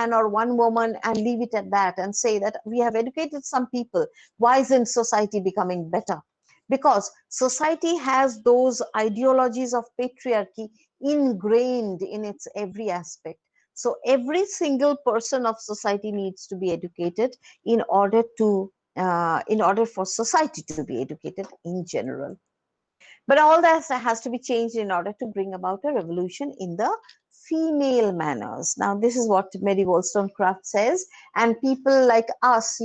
man or one woman and leave it at that and say that we have educated some people. Why isn't society becoming better? Because society has those ideologies of patriarchy ingrained in its every aspect. So every single person of society needs to be educated in order for society to be educated in general. But all that has to be changed in order to bring about a revolution in the female manners. Now, this is what Mary Wollstonecraft says, and people like us,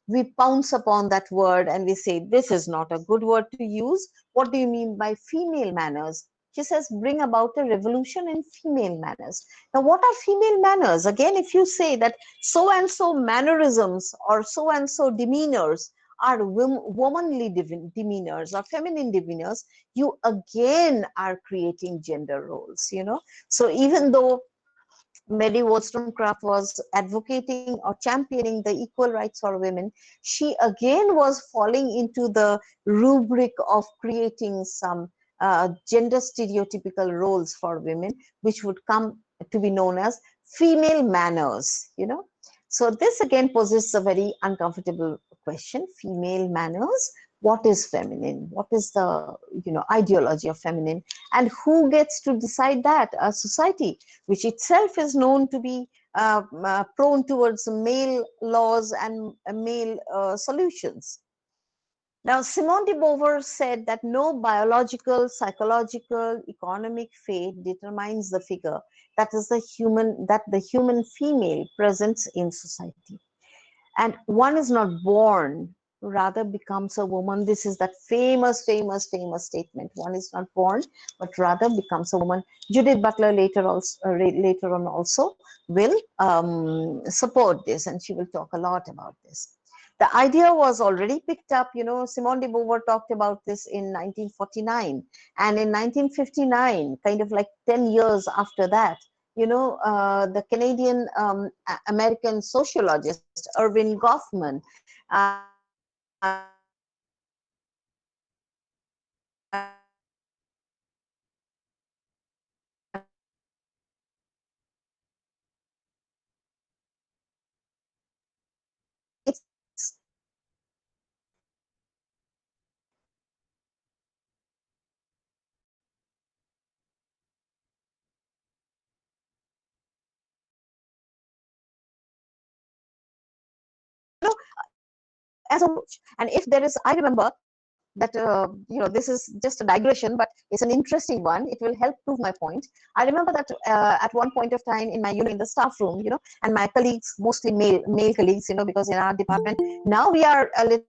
we pounce upon that word and we say, this is not a good word to use. What do you mean by female manners? She says, bring about a revolution in female manners. Now, what are female manners? Again, if you say that so and so mannerisms or so and so demeanors are womanly demeanors or feminine demeanors, you again are creating gender roles. So even though Mary Wollstonecraft was advocating or championing the equal rights for women, she again was falling into the rubric of creating some gender stereotypical roles for women, which would come to be known as female manners. So this again poses a very uncomfortable question: female manners. What is feminine? What is the ideology of feminine, and who gets to decide that? A society which itself is known to be prone towards male laws and male solutions. Now, Simone de Beauvoir said that no biological, psychological, economic fate determines the figure that the human female presents in society. And one is not born, rather becomes a woman. This is that famous statement. One is not born, but rather becomes a woman. Judith Butler later on also will support this, and she will talk a lot about this. The idea was already picked up. Simone de Beauvoir talked about this in 1949, and in 1959, kind of like 10 years after that, the Canadian American sociologist Irving Goffman as a approach. And if there is, I remember that this is just a digression, but it's an interesting one. It will help prove my point. I remember that at one point of time in my in the staff room, and my colleagues, mostly male colleagues, because in our department now we are a little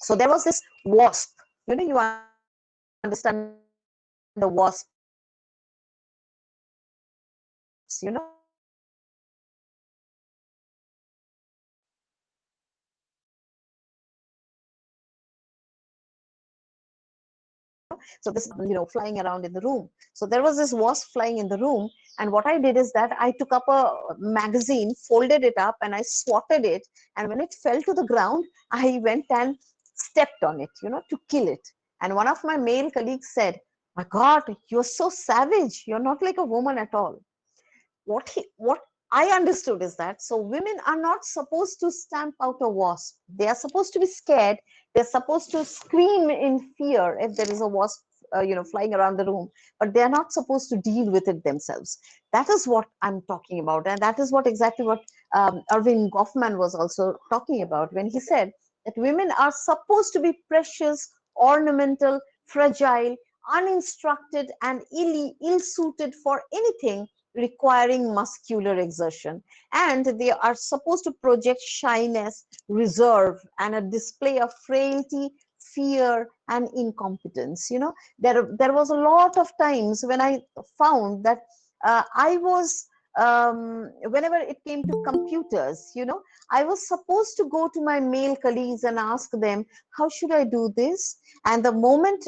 so there was this wasp. You understand the wasps. So this flying around in the room. So there was this wasp flying in the room, and what I did is that I took up a magazine, folded it up, and I swatted it, and when it fell to the ground, I went and stepped on it, to kill it. And one of my male colleagues said, my God, you're so savage, you're not like a woman at all. What I understood is that, so women are not supposed to stamp out a wasp. They are supposed to be scared. They're supposed to scream in fear if there is a wasp, flying around the room, but they are not supposed to deal with it themselves. That is what I'm talking about, and that is exactly what Irving Goffman was also talking about when he said that women are supposed to be precious, ornamental, fragile, uninstructed, and ill-suited for anything requiring muscular exertion, and they are supposed to project shyness, reserve, and a display of frailty, fear, and incompetence. There was a lot of times when I found that I was whenever it came to computers, I was supposed to go to my male colleagues and ask them, how should I do this? And the moment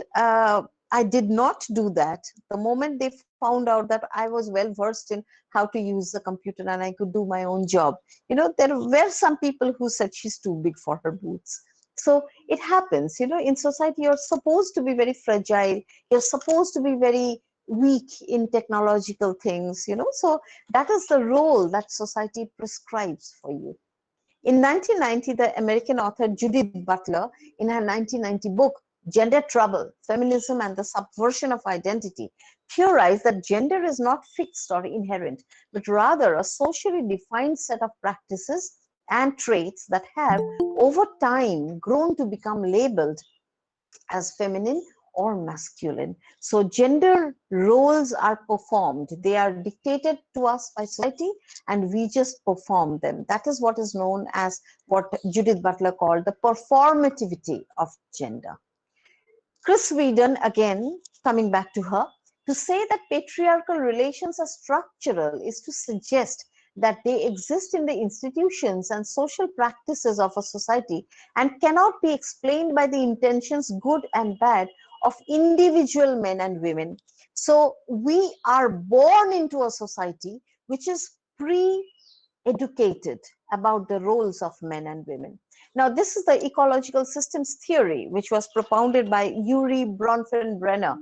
I did not do that, the moment they found out that I was well versed in how to use the computer and I could do my own job, there were some people who said she's too big for her boots. So it happens, in society, you're supposed to be very fragile, you're supposed to be very weak in technological things, so that is the role that society prescribes for you. In 1990, the American author Judith Butler, in her 1990 book, Gender Trouble, Feminism and the Subversion of Identity, theorized that gender is not fixed or inherent, but rather a socially defined set of practices and traits that have, over time, grown to become labeled as feminine or masculine. So gender roles are performed. They are dictated to us by society and we just perform them. That is what is known as what Judith Butler called the performativity of gender. Chris Whedon, again, coming back to her, to say that patriarchal relations are structural is to suggest that they exist in the institutions and social practices of a society and cannot be explained by the intentions, good and bad, of individual men and women. So we are born into a society which is educated about the roles of men and women. Now, this is the ecological systems theory, which was propounded by Yuri Bronfenbrenner.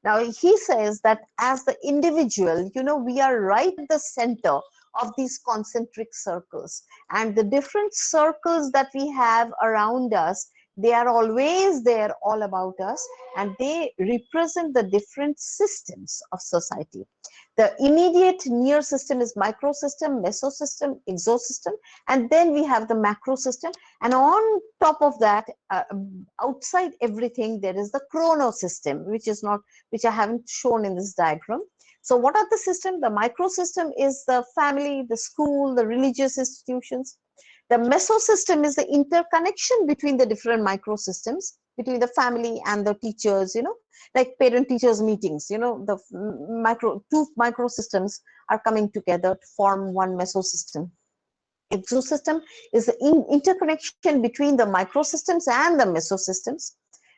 Now, he says that as the individual, we are right at the center of these concentric circles. And the different circles that we have around us, they are always there all about us, and they represent the different systems of society. The immediate near system is microsystem, mesosystem, exosystem, and then we have the macro system. And on top of that, outside everything, there is the chronosystem, which I haven't shown in this diagram. So what are the systems? The microsystem is the family, the school, the religious institutions. The mesosystem is the interconnection between the different microsystems, between the family and the teachers, like parent-teachers meetings, the two microsystems are coming together to form one mesosystem. Exosystem is the interconnection between the microsystems and the mesosystems.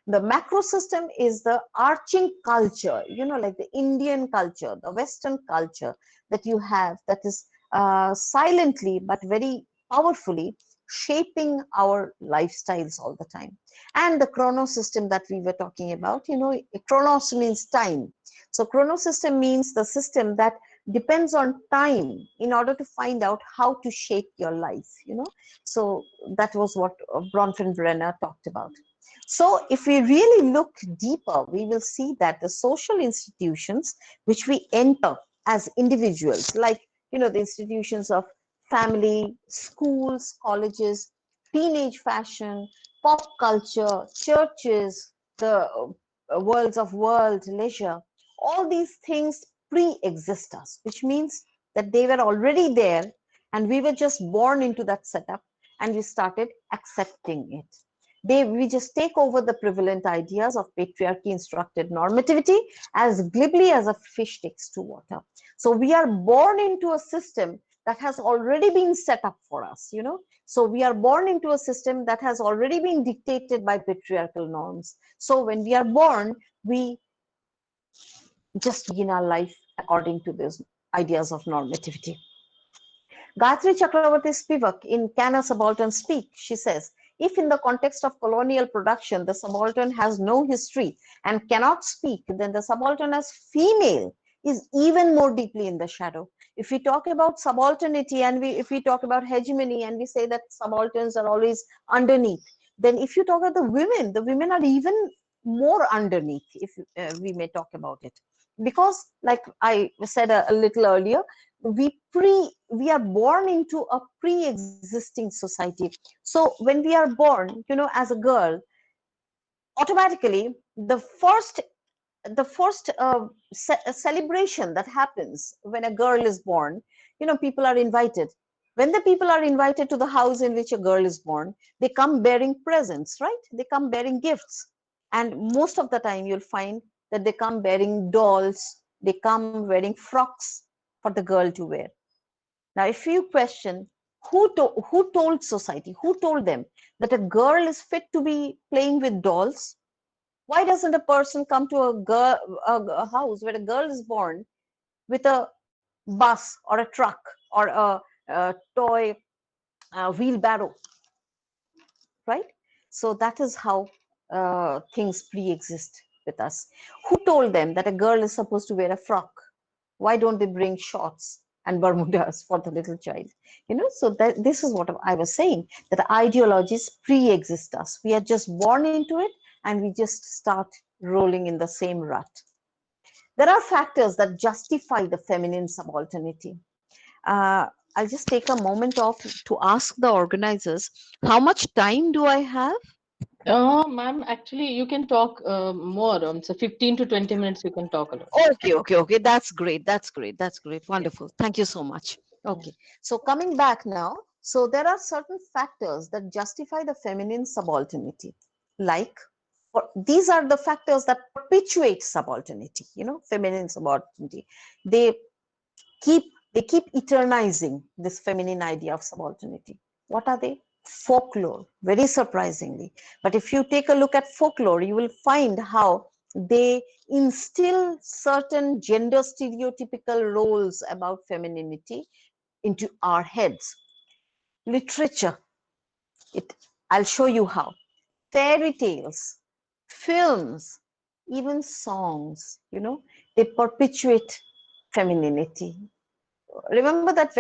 The macro system is the arching culture, like the Indian culture, the Western culture that you have, that is silently but very powerfully shaping our lifestyles all the time. And the chrono system that we were talking about, chronos means time. So chrono system means the system that depends on time in order to find out how to shape your life, So that was what Bronfenbrenner talked about. So if we really look deeper, we will see that the social institutions which we enter as individuals, like, the institutions of family, schools, colleges, teenage fashion, pop culture, churches, the worlds of world, leisure, all these things pre-exist us, which means that they were already there and we were just born into that setup and we started accepting it. We just take over the prevalent ideas of patriarchy instructed normativity as glibly as a fish takes to water. So we are born into a system that has already been set up for us, So we are born into a system that has already been dictated by patriarchal norms. So when we are born, we just begin our life according to these ideas of normativity. Gayatri Chakravarti Spivak in Can a Subaltern Speak? She says, if in the context of colonial production, the subaltern has no history and cannot speak, then the subaltern as female is even more deeply in the shadow. If we talk about subalternity and if we talk about hegemony and we say that subalterns are always underneath, then if you talk about the women are even more underneath, if we may talk about it. Because like I said a little earlier, we are born into a pre-existing society. So when we are born, as a girl, automatically the first celebration that happens when a girl is born, people are invited. When the people are invited to the house in which a girl is born, they come bearing presents, right? They come bearing gifts, and most of the time you'll find that they come bearing dolls, they come wearing frocks for the girl to wear. Now, if you question who told society, who told them that a girl is fit to be playing with dolls, why doesn't a person come to a house where a girl is born with a bus or a truck or a toy wheelbarrow, right? So that is how things pre-exist with us. Who told them that a girl is supposed to wear a frock? Why don't they bring shorts and bermudas for the little child? So that this is what I was saying, that ideologies pre-exist us. We are just born into it, and we just start rolling in the same rut. There are factors that justify the feminine subalternity. I'll just take a moment off to ask the organizers, how much time do I have? Ma'am, actually, you can talk more. So 15 to 20 minutes, you can talk a lot. Okay. That's great. That's great. That's great. Wonderful. Thank you so much. Yeah. Okay. So coming back now, so there are certain factors that justify the feminine subalternity. Like, these are the factors that perpetuate subalternity, feminine subalternity. They keep they keep eternizing this feminine idea of subalternity. What are they? Folklore, very surprisingly. But if you take a look at folklore, you will find how they instill certain gender stereotypical roles about femininity into our heads. Literature, it I'll show you how. Fairy tales, films, even songs, they perpetuate femininity. Remember that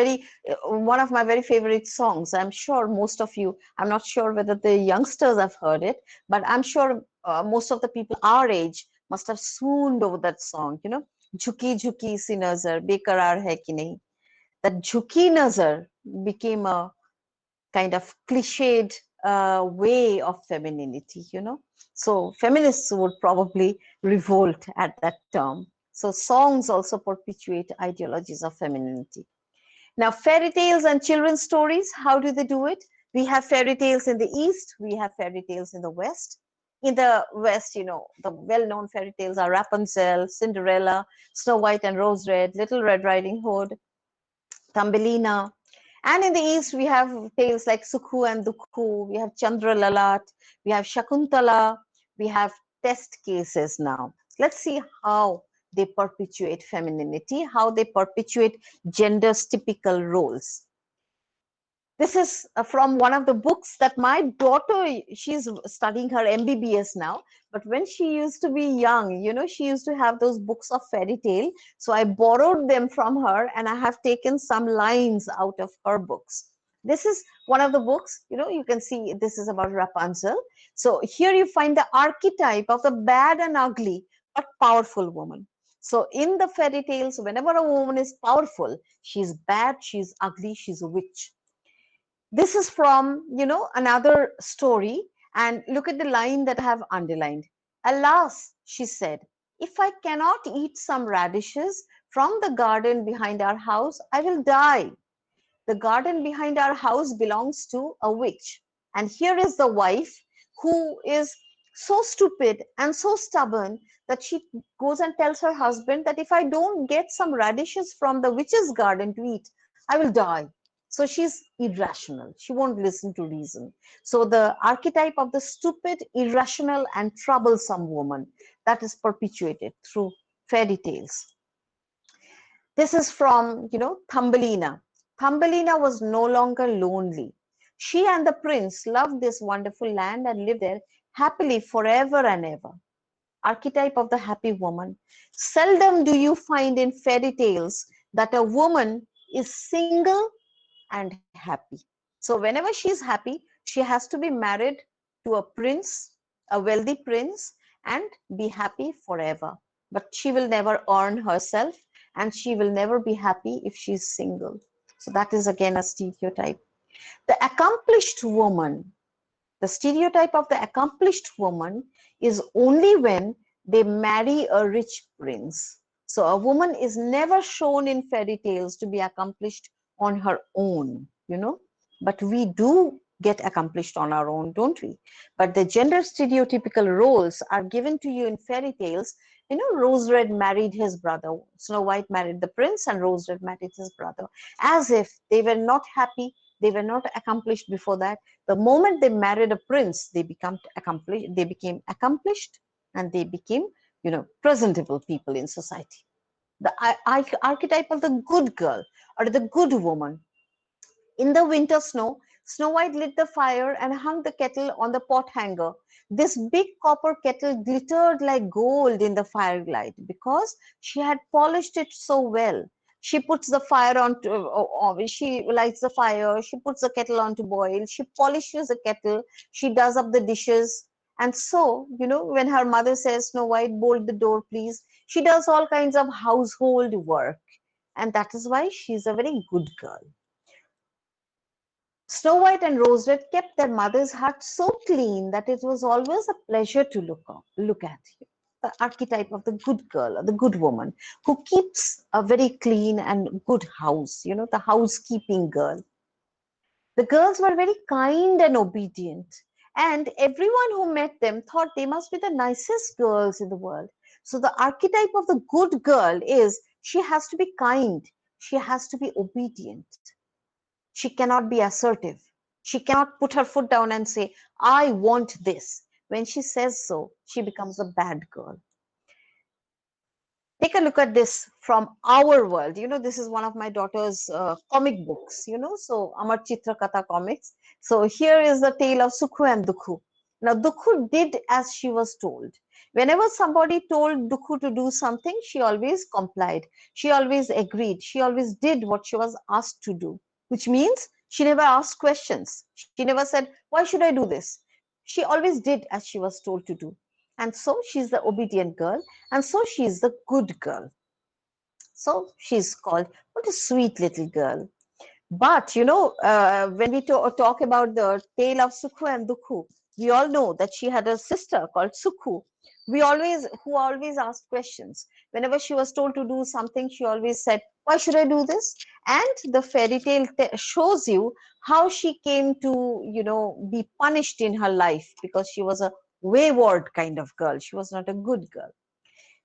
one of my very favorite songs. I'm sure most of you, I'm not sure whether the youngsters have heard it, but I'm sure most of the people our age must have swooned over that song. Jhuki jhuki si nazar bekarar hai ki nahi. That jhuki nazar became a kind of cliched way of femininity. So feminists would probably revolt at that term. So songs also perpetuate ideologies of femininity. Now, fairy tales and children's stories, how do they do it? We have fairy tales in the East, we have fairy tales in the West. In the West, the well-known fairy tales are Rapunzel, Cinderella, Snow White and Rose Red, Little Red Riding Hood, Thumbelina. And in the East, we have tales like Sukhu and Dukhu, we have Chandra Lalat, we have Shakuntala, we have test cases now. Let's see how they perpetuate femininity, how they perpetuate gender's typical roles. This is from one of the books that my daughter, she's studying her MBBS now. But when she used to be young, she used to have those books of fairy tale. So I borrowed them from her and I have taken some lines out of her books. This is one of the books, you can see this is about Rapunzel. So here you find the archetype of the bad and ugly but powerful woman. So in the fairy tales, whenever a woman is powerful, she's bad, she's ugly, she's a witch. This is from, another story. And look at the line that I have underlined. Alas, she said, if I cannot eat some radishes from the garden behind our house, I will die. The garden behind our house belongs to a witch. And here is the wife who is so stupid and so stubborn that she goes and tells her husband that if I don't get some radishes from the witch's garden to eat, I will die. So she's irrational. She won't listen to reason. So the archetype of the stupid, irrational, and troublesome woman, that is perpetuated through fairy tales. This is from, Thumbelina. Thumbelina was no longer lonely. She and the prince loved this wonderful land and lived there happily forever and ever. Archetype of the happy woman. Seldom do you find in fairy tales that a woman is single and happy. So whenever she's happy, she has to be married to a prince, a wealthy prince, and be happy forever. But she will never earn herself and she will never be happy if she's single. So that is again a stereotype. The accomplished woman, the stereotype of the accomplished woman is only when they marry a rich prince. So a woman is never shown in fairy tales to be accomplished on her own, but we do get accomplished on our own, don't we? But the gender stereotypical roles are given to you in fairy tales. Rose Red married his brother, Snow White married the prince, and Rose Red married his brother, as if they were not happy, they were not accomplished before that. The moment they married a prince, they became accomplished, and they became, presentable people in society. The archetype of the good girl or the good woman. In the winter snow, Snow White lit the fire and hung the kettle on the pot hanger. This big copper kettle glittered like gold in the firelight because she had polished it so well. She puts the fire on to, she lights the fire, she puts the kettle on to boil, she polishes the kettle, she does up the dishes. And so, when her mother says, Snow White, bolt the door, please, she does all kinds of household work. And that is why she's a very good girl. Snow White and Rose Red kept their mother's heart so clean that it was always a pleasure to look at. The archetype of the good girl or the good woman who keeps a very clean and good house, the housekeeping girl. The girls were very kind and obedient, and everyone who met them thought they must be the nicest girls in the world. So the archetype of the good girl is she has to be kind, she has to be obedient, she cannot be assertive. She cannot put her foot down and say, I want this. When she says so, she becomes a bad girl. Take a look at this from our world. This is one of my daughter's comic books, so Amar Chitra Katha comics. So here is the tale of Sukhu and Dukhu. Now, Dukhu did as she was told. Whenever somebody told Dukhu to do something, she always complied. She always agreed. She always did what she was asked to do, which means she never asked questions. She never said, why should I do this? She always did as she was told to do. And so she's the obedient girl, and so she's the good girl. So she's called, what a sweet little girl. But when we talk about the tale of Sukhu and Dukhu, we all know that she had a sister called Sukhu. Who always asked questions. Whenever she was told to do something, she always said, "Why should I do this?" And the fairy tale shows you how she came to, be punished in her life because she was a wayward kind of girl. She was not a good girl.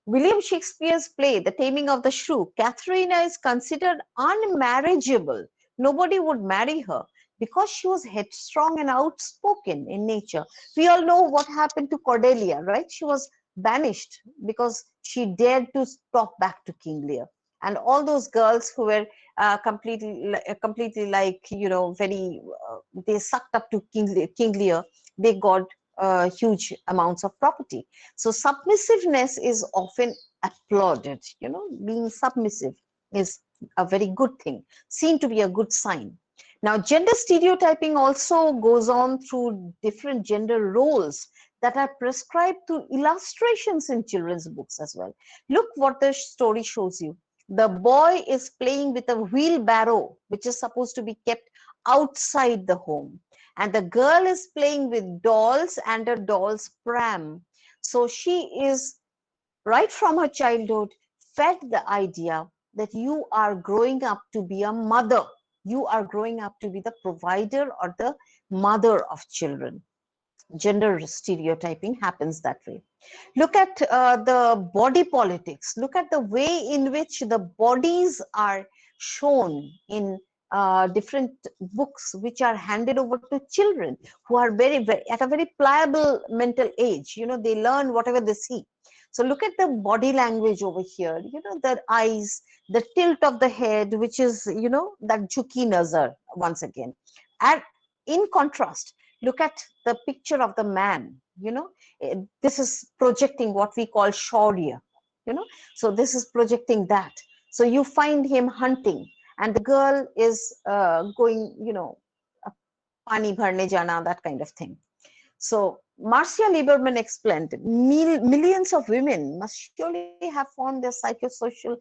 William Shakespeare's play, The Taming of the Shrew, Katharina is considered unmarriageable. Nobody would marry her because she was headstrong and outspoken in nature. We all know what happened to Cordelia, right? She was banished because she dared to talk back to King Lear. And all those girls who were completely like, very, they sucked up to King Lear, they got huge amounts of property. So submissiveness is often applauded. Being submissive is a very good thing, seen to be a good sign. Now, gender stereotyping also goes on through different gender roles that are prescribed through illustrations in children's books as well. Look what the story shows you. The boy is playing with a wheelbarrow, which is supposed to be kept outside the home, and the girl is playing with dolls and a doll's pram. So she is, right from her childhood, fed the idea that you are growing up to be a mother. You are growing up to be the provider or the mother of children. Gender stereotyping happens that way. Look at the body politics. Look at the way in which the bodies are shown in different books which are handed over to children who are very at a very pliable mental age. They learn whatever they see. So look at the body language over here. The eyes, the tilt of the head, which is, that jhuki nazar once again. And in contrast, look at the picture of the man. This is projecting what we call shaurya. So this is projecting that. So you find him hunting, and the girl is going, pani bharne jana, that kind of thing. So Marcia Lieberman explained, millions of women must surely have formed their psychosexual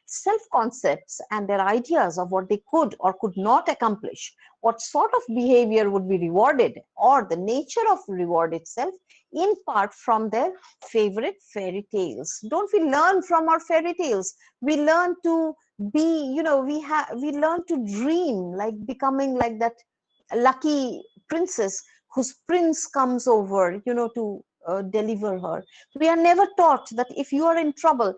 self-concepts and their ideas of what they could or could not accomplish, what sort of behavior would be rewarded, or the nature of reward itself, in part from their favorite fairy tales. Don't we learn from our fairy tales? We learn to be, we learn to dream, like becoming like that lucky princess whose prince comes over, to deliver her. We are never taught that if you are in trouble,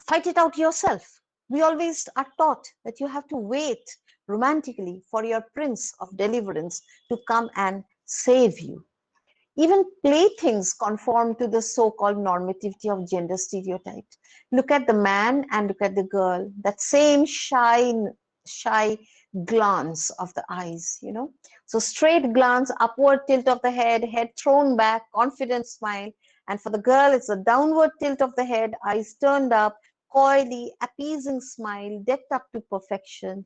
fight it out yourself. We always are taught that you have to wait romantically for your prince of deliverance to come and save you. Even playthings conform to the so-called normativity of gender stereotypes. Look at the man and look at the girl. That same shy, glance of the eyes, So straight glance, upward tilt of the head thrown back, confident smile. And for the girl, it's a downward tilt of the head, eyes turned up, coyly, appeasing smile, decked up to perfection.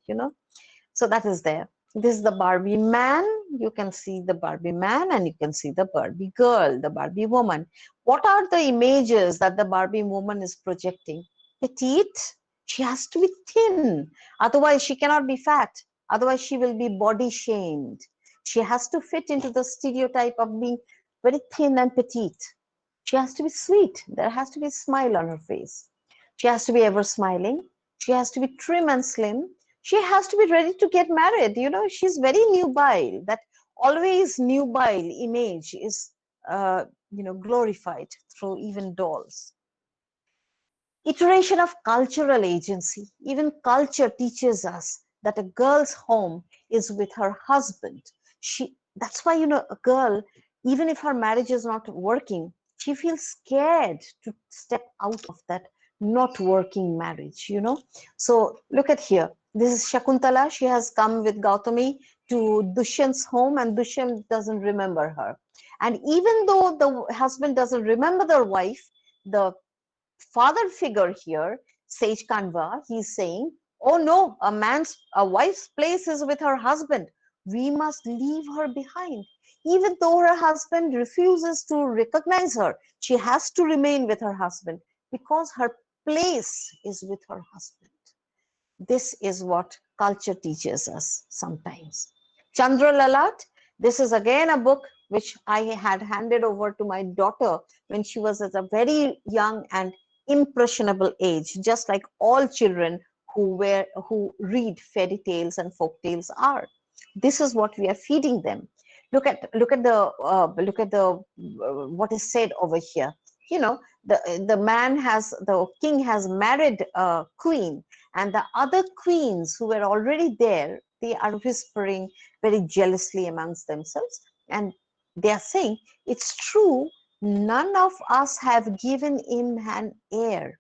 So that is there. This is the Barbie man. You can see the Barbie man and you can see the Barbie girl, the Barbie woman. What are the images that the Barbie woman is projecting? Petite. She has to be thin. Otherwise, she cannot be fat. Otherwise, she will be body shamed. She has to fit into the stereotype of being very thin and petite. She has to be sweet. There has to be a smile on her face. She has to be ever smiling. She has to be trim and slim. She has to be ready to get married. She's very nubile. That always nubile image is, glorified through even dolls. Iteration of cultural agency. Even culture teaches us that a girl's home is with her husband. That's why, a girl, even if her marriage is not working, she feels scared to step out of that not working marriage. So look at here. This is Shakuntala. She has come with Gautami to Dushyant's home, and Dushyant doesn't remember her. And even though the husband doesn't remember their wife, the father figure here, Sage Kanva, he's saying, oh no, a wife's place is with her husband. We must leave her behind. Even though her husband refuses to recognize her, she has to remain with her husband because her place is with her husband. This is what culture teaches us sometimes. Chandra Lalat, this is again a book which I had handed over to my daughter when she was at a very young and impressionable age, just like all children who read fairy tales and folk tales are. This is what we are feeding them. Look at the what is said over here. The king has married a queen, and the other queens who were already there, they are whispering very jealously amongst themselves, and they are saying, it's true, none of us have given him an heir,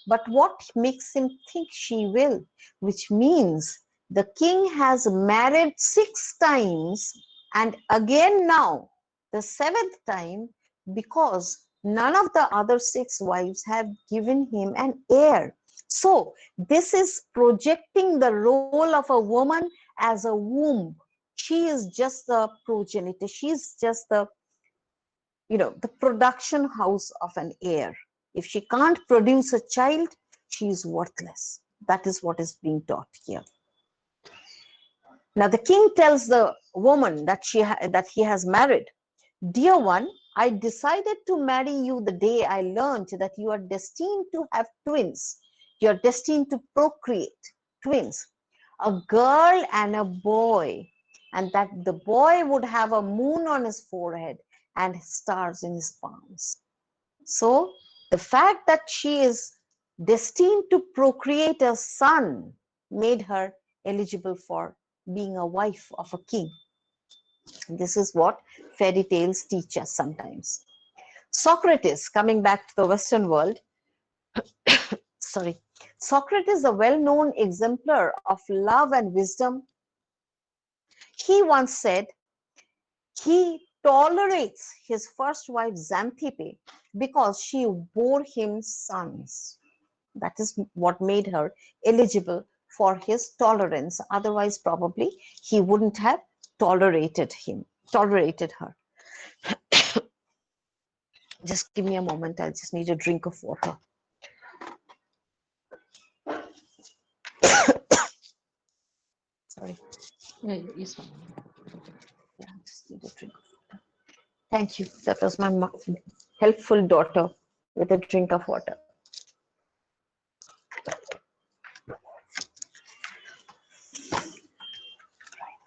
but what makes him think she will? Which means the king has married 6 times, and again now, the 7th time, because none of the other 6 wives have given him an heir. So, this is projecting the role of a woman as a womb. She is just the progenitor. She is just the production house of an heir. If she can't produce a child, she is worthless. That is what is being taught here. Now the king tells the woman that he has married, dear one, I decided to marry you the day I learned that you are destined to have twins. You are destined to procreate twins, a girl and a boy, and that the boy would have a moon on his forehead and stars in his palms. So the fact that she is destined to procreate a son made her eligible for being a wife of a king. This is what fairy tales teach us sometimes. Socrates, coming back to the Western world, sorry, Socrates, a well-known exemplar of love and wisdom, he once said he tolerates his first wife Xanthippe because she bore him sons. That is what made her eligible for his tolerance. Otherwise, probably he wouldn't have tolerated her. Just give me a moment. I just need a drink of water. Sorry. Yeah, yes, ma'am. Yeah, I just need a drink of water. Thank you. That was my helpful daughter with a drink of water.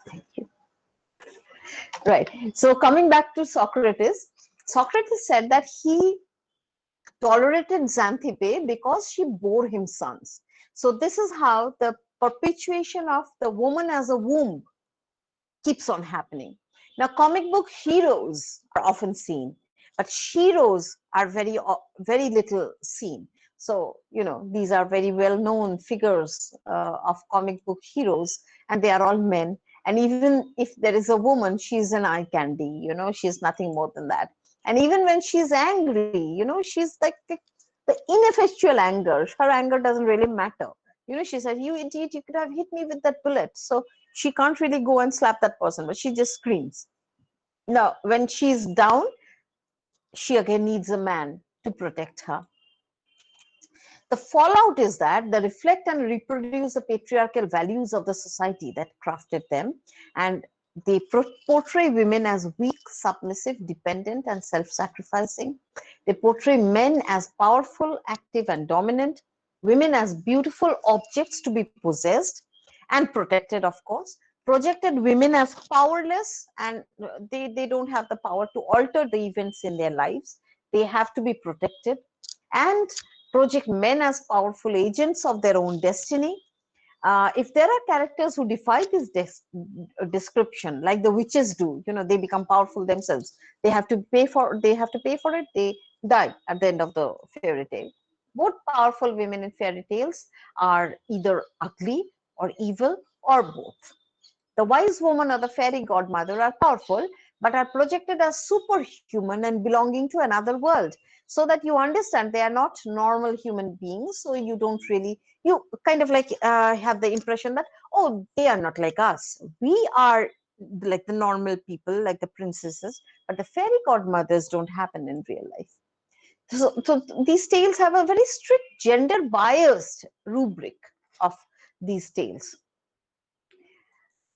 Thank you. Right. So coming back to Socrates, Socrates said that he tolerated Xanthippe because she bore him sons. So this is how the perpetuation of the woman as a womb keeps on happening. Now, comic book heroes are often seen, but sheroes are very little seen. So, these are very well known figures of comic book heroes, and they are all men. And even if there is a woman, she's an eye candy, she's nothing more than that. And even when she's angry, she's like the ineffectual anger. Her anger doesn't really matter. She said, "You idiot, you could have hit me with that bullet." So she can't really go and slap that person, but she just screams. Now, when she's down, she again needs a man to protect her. The fallout is that they reflect and reproduce the patriarchal values of the society that crafted them, and they portray women as weak, submissive, dependent, and self sacrificing. They portray men as powerful, active, and dominant, women as beautiful objects to be possessed and protected, of course. Projected women as powerless, and they don't have the power to alter the events in their lives. They have to be protected. And project men as powerful agents of their own destiny. If there are characters who defy this description, like the witches do, they become powerful themselves. They have to pay for it. They die at the end of the fairy tale. Both powerful women in fairy tales are either ugly or evil or both. The wise woman or the fairy godmother are powerful, but are projected as superhuman and belonging to another world. So that you understand they are not normal human beings. So you don't really, you kind of like have the impression that, oh, they are not like us. We are like the normal people, like the princesses, but the fairy godmothers don't happen in real life. So these tales have a very strict gender biased rubric of these tales.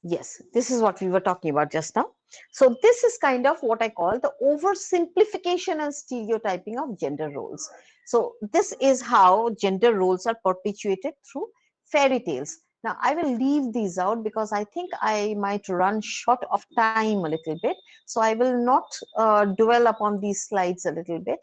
Yes, this is what we were talking about just now. So this is kind of what I call the oversimplification and stereotyping of gender roles. So this is how gender roles are perpetuated through fairy tales. Now I will leave these out because I think I might run short of time a little bit. So I will not dwell upon these slides a little bit.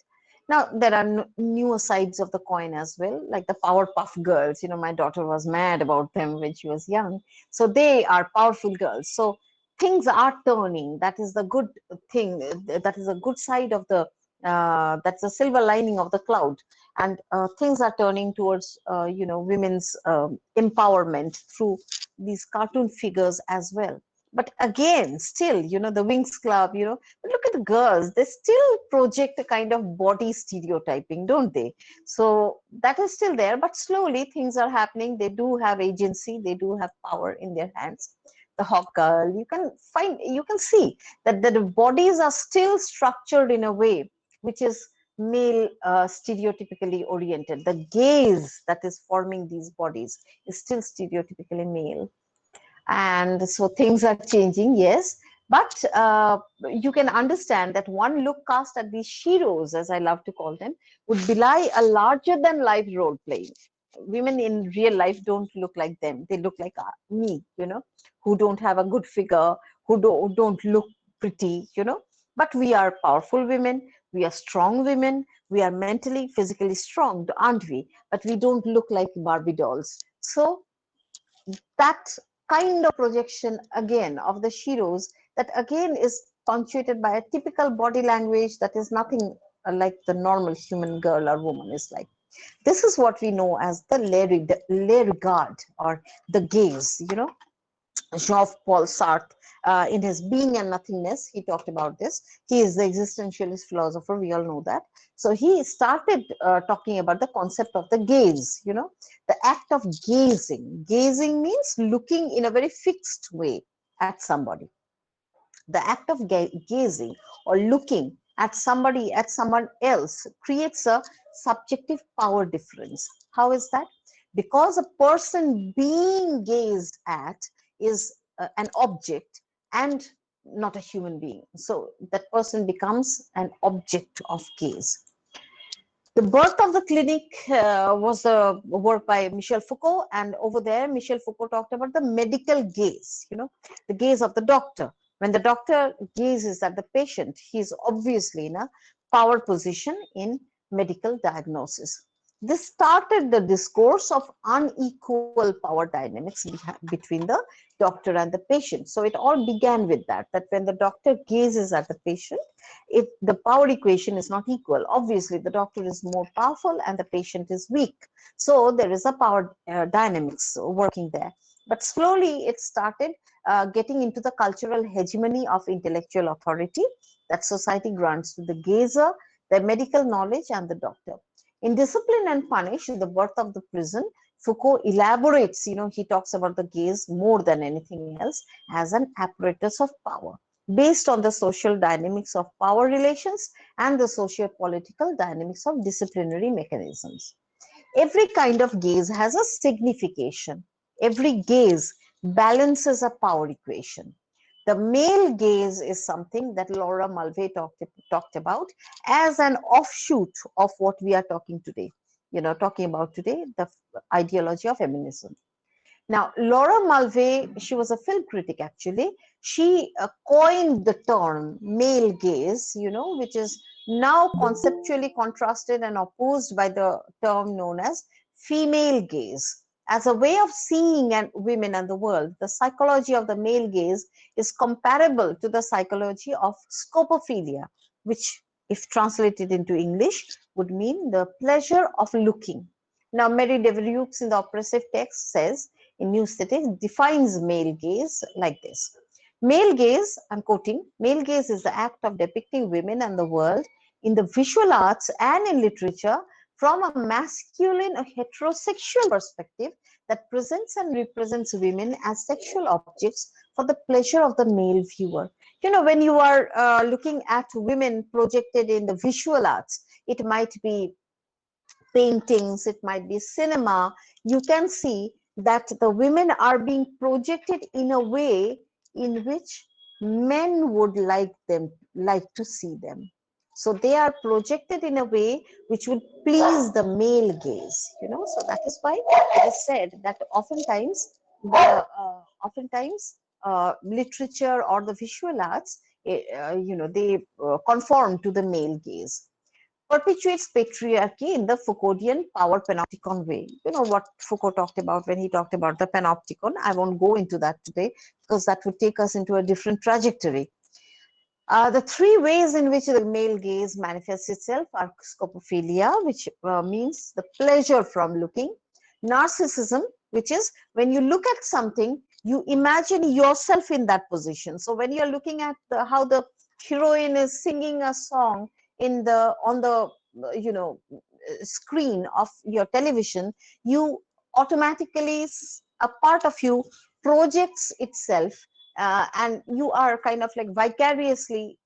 Now, there are newer sides of the coin as well, like the Powerpuff Girls. My daughter was mad about them when she was young. So they are powerful girls. So things are turning. That is the good thing. That is a good side of that's the silver lining of the cloud. And things are turning towards, women's empowerment through these cartoon figures as well. But again, still, the Wings Club, look at the girls, they still project a kind of body stereotyping, don't they? So that is still there, but slowly things are happening. They do have agency, they do have power in their hands. The Hawk Girl, you can see that the bodies are still structured in a way which is male stereotypically oriented. The gaze that is forming these bodies is still stereotypically male. And so things are changing, yes, but you can understand that one look cast at these sheroes, as I love to call them, would belie a larger than life role playing. Women in real life don't look like them. They look like me, who don't have a good figure, who don't look pretty, but we are powerful women, we are strong women, we are mentally physically strong, aren't we? But we don't look like Barbie dolls. So that kind of projection again of the sheroes, that again is punctuated by a typical body language that is nothing like the normal human girl or woman is like. This is what we know as the le regard, or the gaze. Jean-Paul Sartre, in his Being and Nothingness, he talked about this. He is the existentialist philosopher, we all know that. So he started talking about the concept of the gaze, the act of gazing. Gazing means looking in a very fixed way at somebody. The act of gazing or looking at somebody, at someone else, creates a subjective power difference. How is that? Because a person being gazed at is an object and not a human being. So that person becomes an object of gaze. The birth of the clinic was a work by Michel Foucault, and over there, Michel Foucault talked about the medical gaze, the gaze of the doctor. When the doctor gazes at the patient, he is obviously in a power position in medical diagnosis. This started the discourse of unequal power dynamics between the doctor and the patient. So it all began with that when the doctor gazes at the patient, if the power equation is not equal, obviously the doctor is more powerful and the patient is weak. So there is a power dynamics working there. But slowly it started getting into the cultural hegemony of intellectual authority that society grants to the gazer, the medical knowledge, and the doctor. In Discipline and Punish, The Birth of the Prison, Foucault elaborates, he talks about the gaze more than anything else as an apparatus of power based on the social dynamics of power relations and the socio-political dynamics of disciplinary mechanisms. Every kind of gaze has a signification. Every gaze balances a power equation. The male gaze is something that Laura Mulvey talked about as an offshoot of what we are talking about today, the ideology of feminism. Now, Laura Mulvey, she was a film critic actually. She coined the term male gaze, which is now conceptually contrasted and opposed by the term known as female gaze. As a way of seeing women and the world, the psychology of the male gaze is comparable to the psychology of scopophilia, which, if translated into English, would mean the pleasure of looking. Now, Mary Devereux in the oppressive text says, in New Cities, defines male gaze like this. Male gaze, I'm quoting, male gaze is the act of depicting women and the world in the visual arts and in literature from a masculine or heterosexual perspective that presents and represents women as sexual objects for the pleasure of the male viewer. When you are looking at women projected in the visual arts, it might be paintings, it might be cinema, you can see that the women are being projected in a way in which men would like to see them. So they are projected in a way which would please the male gaze. So that is why it is said that oftentimes literature or the visual arts, they conform to the male gaze, perpetuates patriarchy in the Foucauldian power panopticon way. You know what Foucault talked about when he talked about the panopticon. I won't go into that today because that would take us into a different trajectory. The three ways in which the male gaze manifests itself are scopophilia, which means the pleasure from looking, narcissism, which is when you look at something, you imagine yourself in that position. So when you're looking at how the heroine is singing a song on the screen of your television, you automatically, a part of you projects itself, and you are kind of like vicariously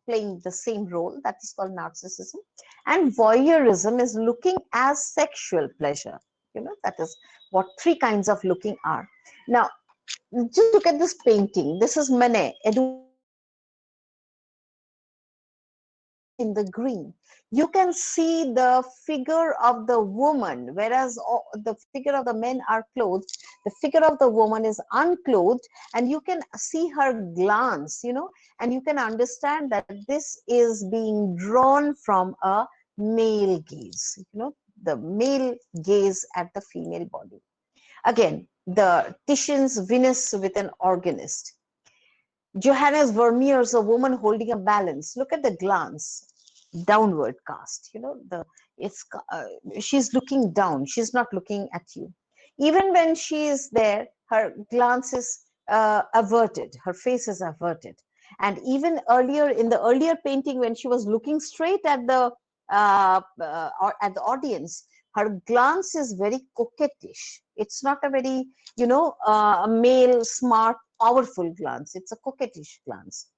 playing the same role. That is called narcissism. And voyeurism is looking as sexual pleasure. That is what three kinds of looking are. Now, just look at this painting. This is Manet, Edouard Manet. In the green, you can see the figure of the woman, whereas the figure of the men are clothed, the figure of the woman is unclothed, and you can see her glance, and you can understand that this is being drawn from a male gaze, the male gaze at the female body. Again, the Titian's Venus with an organist. Johannes Vermeer's A Woman Holding a Balance. Look at the glance, downward cast. It's she's looking down. She's not looking at you. Even when she is there, her glance is averted. Her face is averted. And even earlier in the earlier painting, when she was looking straight at the or at the audience, her glance is very coquettish. It's not a very male, smart, powerful glance. It's a coquettish glance.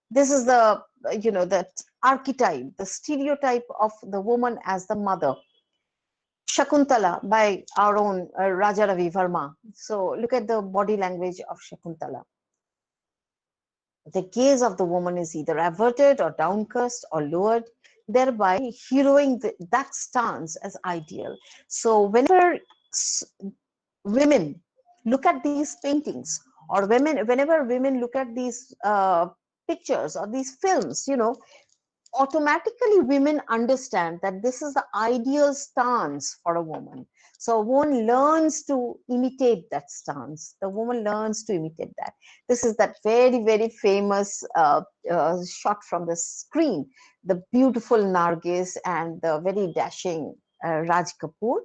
This is the that archetype, the stereotype of the woman as the mother. Shakuntala by our own Raja Ravi Verma. So look at the body language of Shakuntala. The gaze of the woman is either averted or downcast or lowered, thereby heroing that stance as ideal. So whenever women look at these paintings, or whenever women look at these pictures or these films, automatically women understand that this is the ideal stance for a woman. So a woman learns to imitate that stance. The woman learns to imitate that. This is that very, very famous shot from the screen, the beautiful Nargis and the very dashing Raj Kapoor.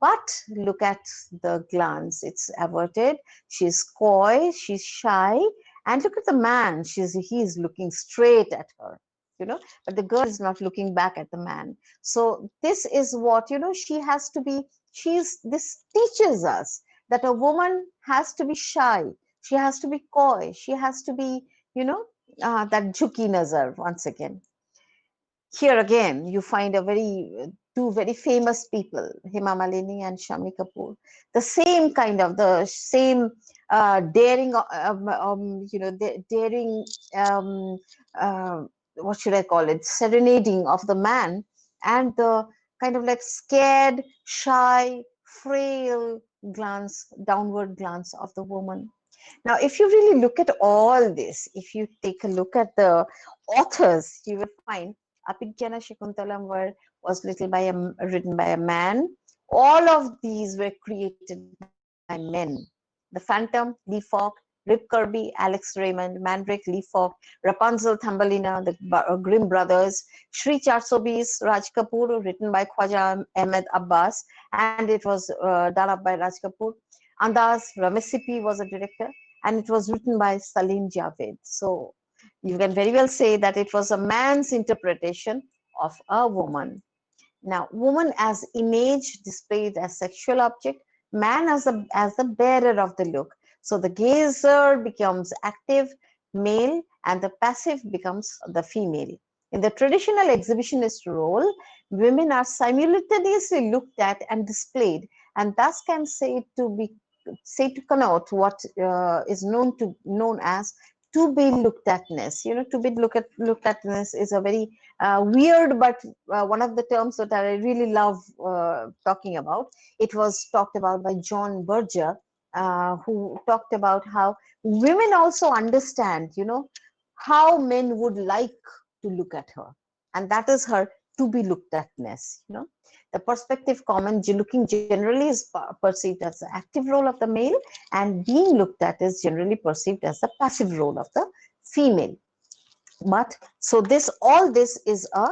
But look at the glance, it's averted. She's coy, she's shy, and look at the man. He's looking straight at her, you know, but the girl is not looking back at the man. So this is what, you know, she has to be. This teaches us that a woman has to be shy. She has to be coy. She has to be, you know, that jhuki nazar once again. Here again, you find a two very famous people, Hema Malini and Shami Kapoor. The same kind of the same daring, you know, daring. Um, what should I call it? Serenading of the man, and the kind of like scared, shy, frail glance, downward glance of the woman. Now, if you really look at all this, if you take a look at the authors, you will find Abhijnana Shakuntalam was written by a man. All of these were created by men. The Phantom, Lee Falk, Rip Kirby, Alex Raymond, Mandrake, Lee Falk, Rapunzel, Thumbelina, the Grimm brothers, Shri Charsobis, Raj Kapoor, written by Khwaja Ahmed Abbas, and it was done up by Raj Kapoor. Andaz Ramesipi was a director, and it was written by Salim Javed. So you can very well say that it was a man's interpretation of a woman. Now, woman as image displayed as sexual object, man as the bearer of the look. So the gazer becomes active, male, and the passive becomes the female. In the traditional exhibitionist role, women are simultaneously looked at and displayed, and thus can say to connote what is known as to be looked atness. You know, to be looked atness is a very weird, but one of the terms that I really love talking about. It was talked about by John Berger, who talked about how women also understand, you know, how men would like to look at her, and that is her to be looked atness. You know, the perspective looking generally is perceived as the active role of the male, and being looked at is generally perceived as the passive role of the female. But so all this is a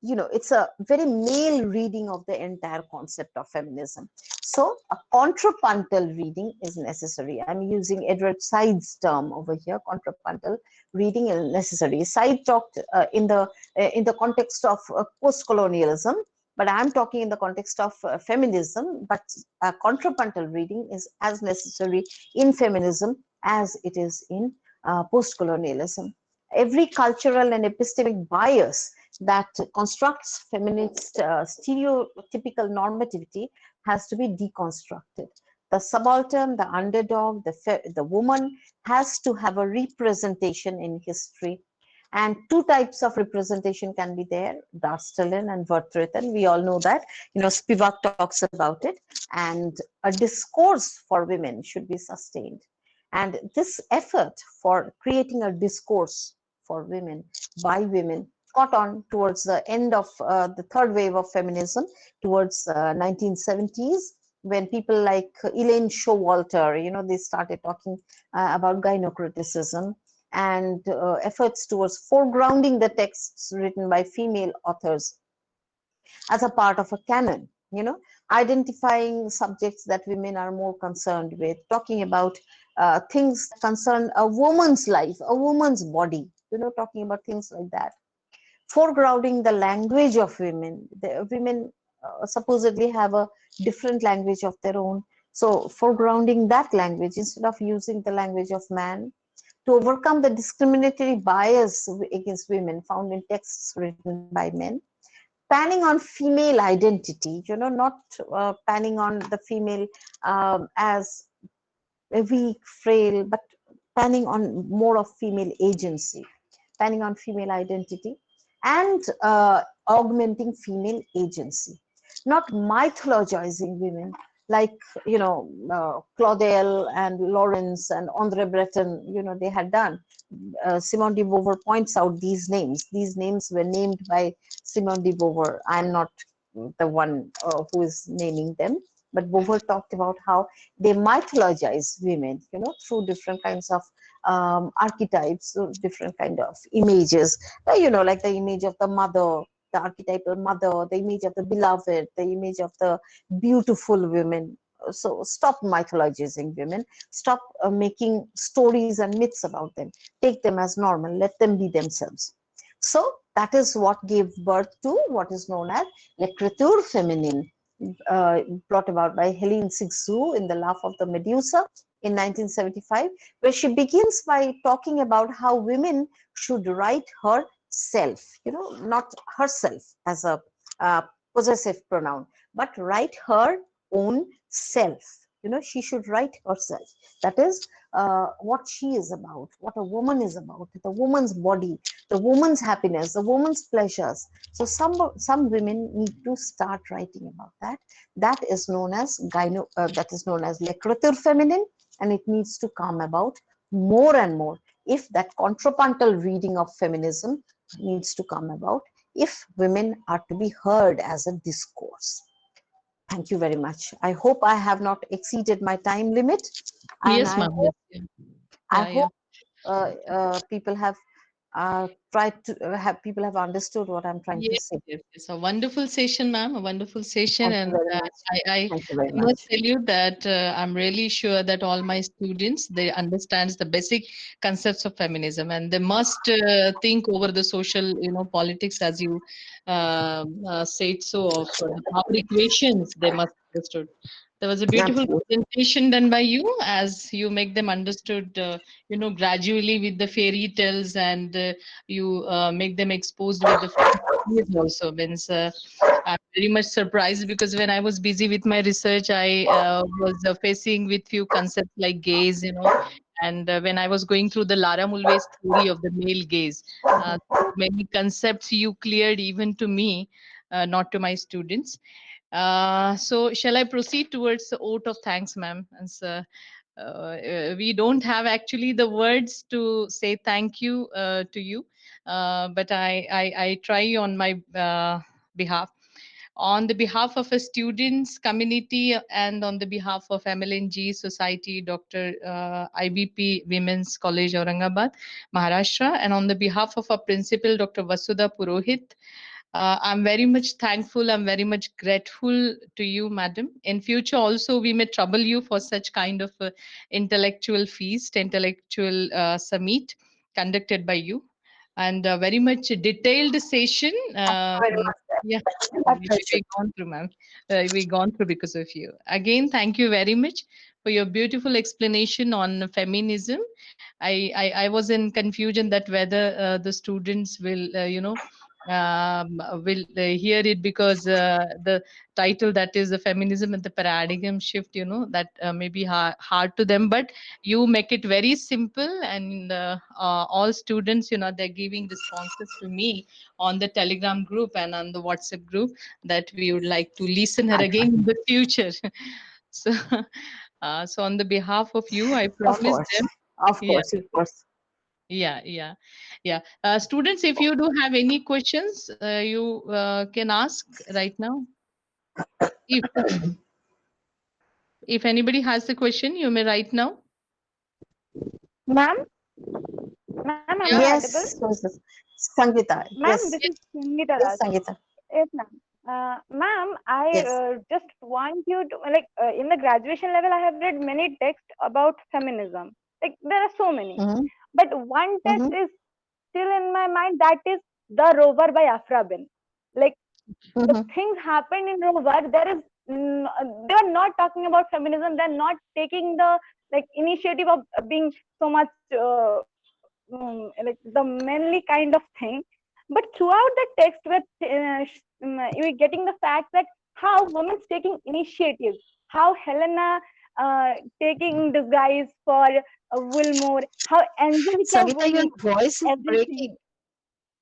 you know, it's a very male reading of the entire concept of feminism. So a contrapuntal reading is necessary. I'm using Edward Said's term over here. Contrapuntal reading is necessary. Said talked in the context of post-colonialism, but I'm talking in the context of feminism. But contrapuntal reading is as necessary in feminism as it is in post-colonialism. Every cultural and epistemic bias that constructs feminist stereotypical normativity has to be deconstructed. The subaltern, the underdog, the woman has to have a representation in history. And two types of representation can be there, Darstellan and Vertreten. We all know that. You know, Spivak talks about it. And a discourse for women should be sustained. And this effort for creating a discourse for women by women caught on towards the end of the third wave of feminism, towards 1970s, when people like Elaine Showalter, you know, they started talking about gynocriticism and efforts towards foregrounding the texts written by female authors as a part of a canon, you know, identifying subjects that women are more concerned with, talking about things that concern a woman's life, a woman's body, you know, talking about things like that. Foregrounding the language of women. The women supposedly have a different language of their own. So foregrounding that language instead of using the language of man, to overcome the discriminatory bias against women found in texts written by men, panning on female identity, you know, not panning on the female as weak, frail, but panning on more of female agency, panning on female identity, and augmenting female agency. Not mythologizing women, like Claudel and Lawrence and Andre Breton, they had done. Simone de Beauvoir points out these names. These names were named by Simone de Beauvoir. I'm not the one who is naming them, but Beauvoir talked about how they mythologize women, through different kinds of archetypes, so different kind of images. Like the image of the mother, the archetypal mother, the image of the beloved, the image of the beautiful women. So stop mythologizing women. Stop making stories and myths about them. Take them as normal. Let them be themselves. So that is what gave birth to what is known as l'écriture féminine, brought about by Helene Cixous in The Laugh of the Medusa in 1975, where she begins by talking about how women should write herself, not herself as a uh, possessive pronoun, but write her own self. She should write herself. That is what she is about, what a woman is about, the woman's body, the woman's happiness, the woman's pleasures. So some women need to start writing about that. That is known as that is known as l'écriture féminine, and it needs to come about more and more. If that contrapuntal reading of feminism needs to come about, if women are to be heard as a discourse. Thank you very much. I hope I have not exceeded my time limit, and Yes, ma'am. Yes, yeah. I Yeah, yeah. hope people have tried to have people have understood what I'm trying to Yes, say. yes, yes. A wonderful session, ma'am. A wonderful session, Thank you and very much. Thank you I very must much. tell you that I'm really sure that all my students they understands the basic concepts of feminism, and they must think over the social, politics as you said so of the power equations. They must understood. There was a beautiful Absolutely. presentation done by you as you make them understood, gradually with the fairy tales and you make them exposed with the yes, also means I'm very much surprised because when I was busy with my research, I was facing with few concepts like gaze, and when I was going through the Lara Mulvey's theory of the male gaze, so many concepts you cleared even to me, not to my students. So shall I proceed towards the oath of thanks, ma'am? And so, we don't have actually the words to say thank you to you, but I try on my behalf. On the behalf of a students community and on the behalf of MLNG Society, Dr. IBP Women's College, Aurangabad, Maharashtra, and on the behalf of our principal, Dr. Vasudha Purohit, I'm very much thankful. I'm very much grateful to you, madam. In future, also, we may trouble you for such kind of intellectual feast, intellectual summit conducted by you, and very much detailed session. Very much. Yeah, My which pleasure. we gone through, ma'am. We gone through because of you. Again, thank you very much for your beautiful explanation on feminism. I was in confusion that whether the students will, will hear it because the title that is the feminism and the paradigm shift, that may be hard to them. But you make it very simple, and all students, they're giving responses to me on the Telegram group and on the WhatsApp group that we would like to listen her again in the future. So, so on the behalf of you, I Of promise course. them. Of Yeah, course. Of course. yeah, yeah, yeah. Students, if you do have any questions, you can ask right now. If if anybody has a question, you may write now. Ma'am, ma'am, am I Yeah. audible? Yes. Who is this? Sangeeta. Ma'am, Yes. this is Sangeeta Yes, Raj. Sangeeta. Yes, ma'am. Ma'am, I Yes. just want you to like in the graduation level, I have read many texts about feminism. Like there are so many, Mm-hmm. but one text Mm-hmm. is still in my mind. That is the Rover by Afra Bin. Like the Mm-hmm. things happened in Rover. They are not talking about feminism. They're not taking the like initiative of being so much like the manly kind of thing, but throughout the text we're getting the fact that how women's taking initiatives, how Helena taking disguise for Wilmore, how Angelica Sangeeta, your will voice is everything. breaking.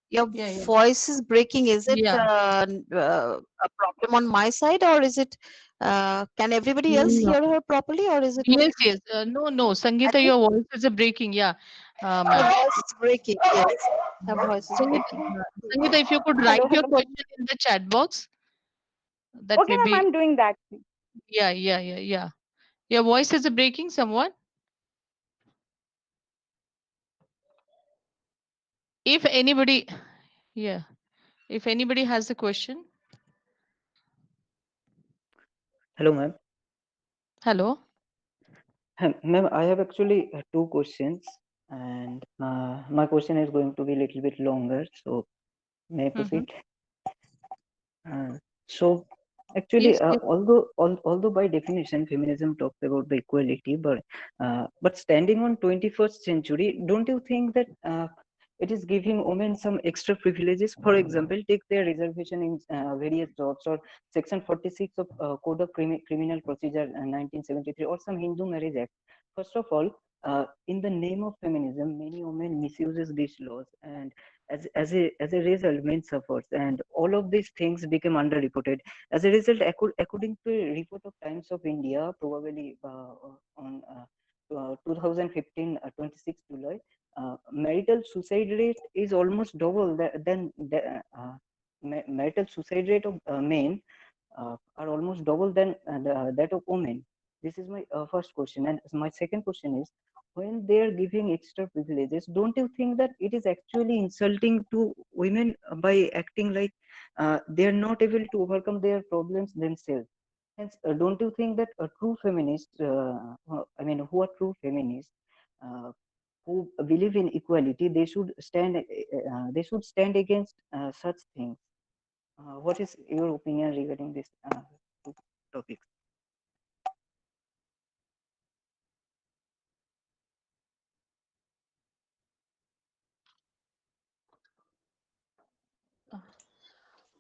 Your Yeah, yeah, voice is breaking. Is it yeah. a problem on my side, or is it Can everybody else No. hear her properly, or is it Yes, only? yes. No, no. I Sangeeta, think your voice is breaking. Yeah, her ma'am. voice is breaking. Yes, her voice is Sangeeta, breaking. Sangeeta, if you could write Hello, your hello. question in the chat box, that Okay, may ma'am, be. I'm doing that. Yeah, yeah, yeah, yeah. Your voice is breaking somewhat. If anybody, yeah, if anybody has a question, Hello, ma'am. hello. Ma'am, I have actually two questions, and my question is going to be a little bit longer. So, may I Mm-hmm. proceed? So, actually, Yes, yes. although by definition feminism talks about the equality, but standing on 21st century, don't you think that it is giving women some extra privileges? For example, take their reservation in various jobs, or Section 46 of Code of Criminal Procedure 1973, or some Hindu Marriage Act. First of all, in the name of feminism, many women misuses these laws, and as a result, men suffers, and all of these things became underreported. As a result, according to a report of Times of India, probably on 2015, 26 July, marital suicide rate is almost double than the marital suicide rate of men are almost double than that of women. This is my first question, and my second question is, when they are giving extra privileges, don't you think that it is actually insulting to women by acting like they are not able to overcome their problems themselves? Hence, don't you think that a true feminist, I mean, who are true feminists, uh, who believe in equality, they should stand against such things. What is your opinion regarding this two topics?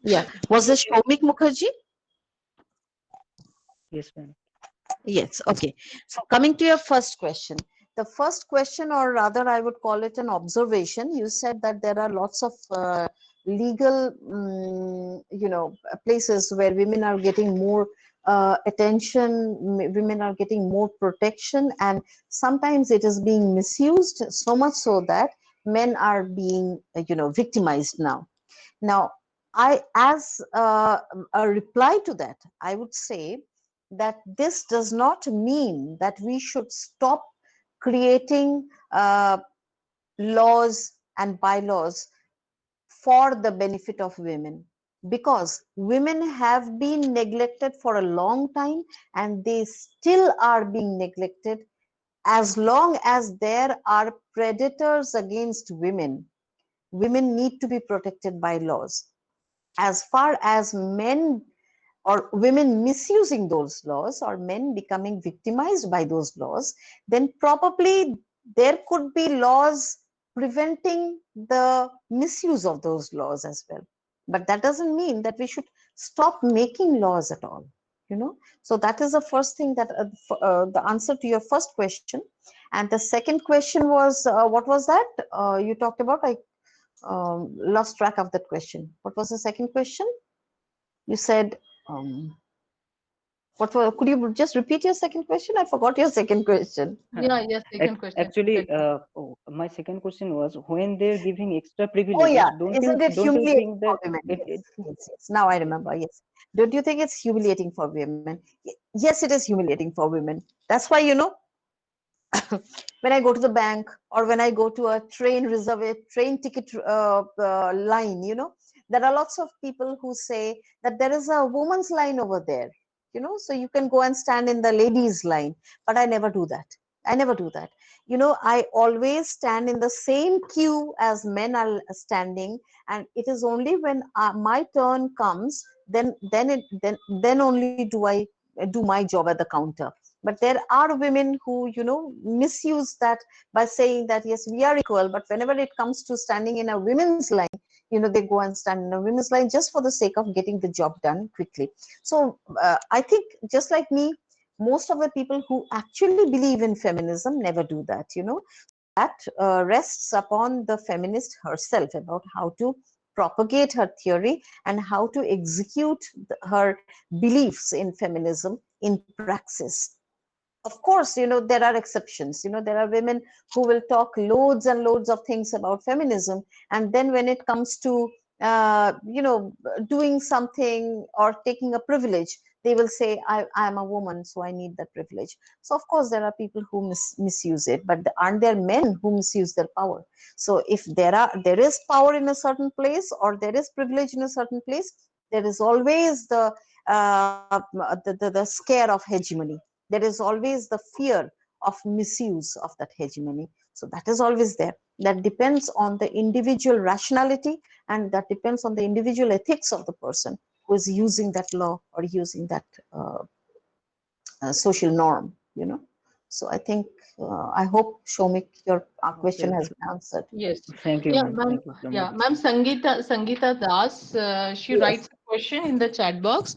Yeah. Was this Shomik Mukherjee? Yes, ma'am. Yes. Okay. So coming to your first question, the first question, or rather, I would call it an observation. You said that there are lots of legal, places where women are getting more attention, women are getting more protection, and sometimes it is being misused so much so that men are being, victimized now. Now, as a reply to that, I would say that this does not mean that we should stop creating laws and bylaws for the benefit of women, because women have been neglected for a long time and they still are being neglected. As long as there are predators against women, women need to be protected by laws. As far as men or women misusing those laws, or men becoming victimized by those laws, then probably there could be laws preventing the misuse of those laws as well. But that doesn't mean that we should stop making laws at all. So that is the first thing, that the answer to your first question. And the second question was, what was that you talked about? I lost track of that question. What was the second question? You said, could you just repeat your second question? I forgot your second question. Yeah, yeah. Second question. Actually, my second question was, when they're giving extra Oh, yeah. privileges, Isn't it don't you humiliating think for that women? it Yes, yes, yes. Now I remember. Yes. Don't you think it's humiliating for women? Yes, it is humiliating for women. That's why, when I go to the bank, or when I go to a train ticket line, there are lots of people who say that there is a woman's line over there, so you can go and stand in the ladies' line. But I never do that. I never do that. I always stand in the same queue as men are standing, and it is only when my turn comes, then only do I do my job at the counter. But there are women who misuse that by saying that yes, we are equal, but whenever it comes to standing in a women's line, they go and stand in a women's line just for the sake of getting the job done quickly. So I think, just like me, most of the people who actually believe in feminism never do that. That rests upon the feminist herself, about how to propagate her theory and how to execute her beliefs in feminism in praxis. Of course, there are exceptions. There are women who will talk loads and loads of things about feminism, and then when it comes to doing something or taking a privilege, they will say, I am a woman, so I need that privilege. So of course there are people who misuse it, but aren't there men who misuse their power? So if there is power in a certain place, or there is privilege in a certain place, there is always the scare of hegemony. There is always the fear of misuse of that hegemony. So that is always there. That depends on the individual rationality, and that depends on the individual ethics of the person who is using that law or using that social norm. So I think, I hope, Shomik, your question Yes. has been answered. Yes. Thank you, Yeah, ma'am. ma'am. Thank you so Yeah, much. ma'am. Sangeeta Das. She Yes, writes a question in the chat box.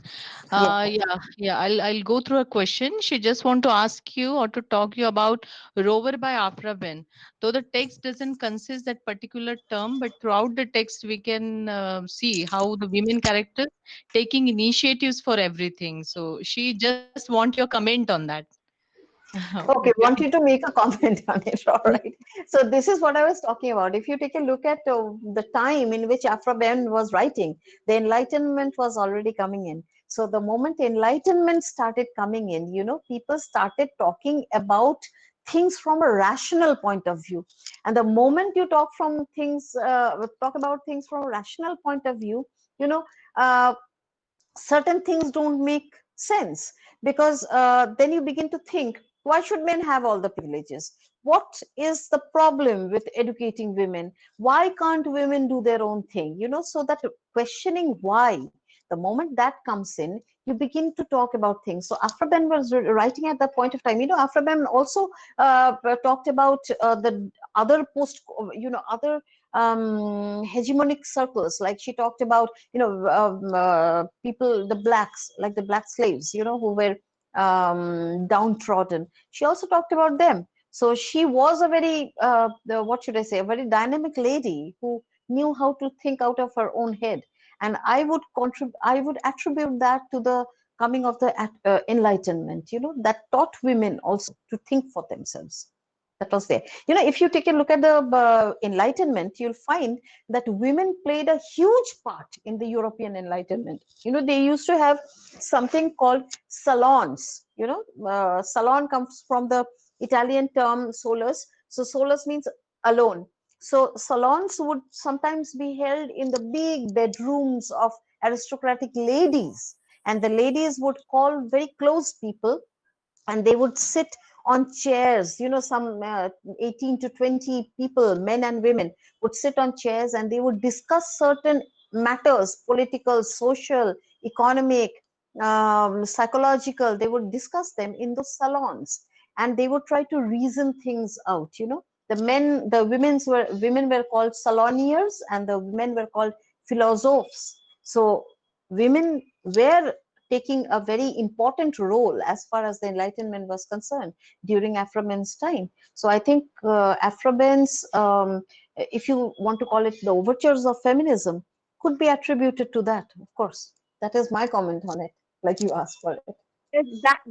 yes. Yeah. I'll go through a question. She just want to ask you or to talk you about Rover by Afra Ben. Though the text doesn't consist that particular term, but throughout the text we can see how the women characters taking initiatives for everything. So she just want your comment on that. Okay, want you to make a comment on it. All right. So this is what I was talking about. If you take a look at the time in which Afra Ben was writing, the Enlightenment was already coming in. So the moment Enlightenment started coming in, people started talking about things from a rational point of view. And the moment you talk about things from a rational point of view, you know, uh, certain things don't make sense, because then you begin to think, why should men have all the privileges? What is the problem with educating women? Why can't women do their own thing? So that questioning why, the moment that comes in, you begin to talk about things. So Afraben was writing at that point of time. Afraben also talked about the other other hegemonic circles. Like she talked about, people, the blacks, like the black slaves, who were downtrodden. She also talked about them. So she was a very, what should I say, a very dynamic lady who knew how to think out of her own head. And I would attribute that to the coming of the Enlightenment, that taught women also to think for themselves. That was there. If you take a look at the Enlightenment, you'll find that women played a huge part in the European Enlightenment. They used to have something called salons. Salon comes from the Italian term solus. So solus means alone. So salons would sometimes be held in the big bedrooms of aristocratic ladies, and the ladies would call very close people, and they would sit on chairs. Some 18 to 20 people, men and women, would sit on chairs, and they would discuss certain matters, political, social, economic, psychological. They would discuss them in those salons, and they would try to reason things out. The women were called saloniers, and the men were called philosophers. So women were taking a very important role as far as the Enlightenment was concerned during Afraben's time. So I think Afraben's, if you want to call it the overtures of feminism, could be attributed to that, of course. That is my comment on it, like you asked for it. Yes,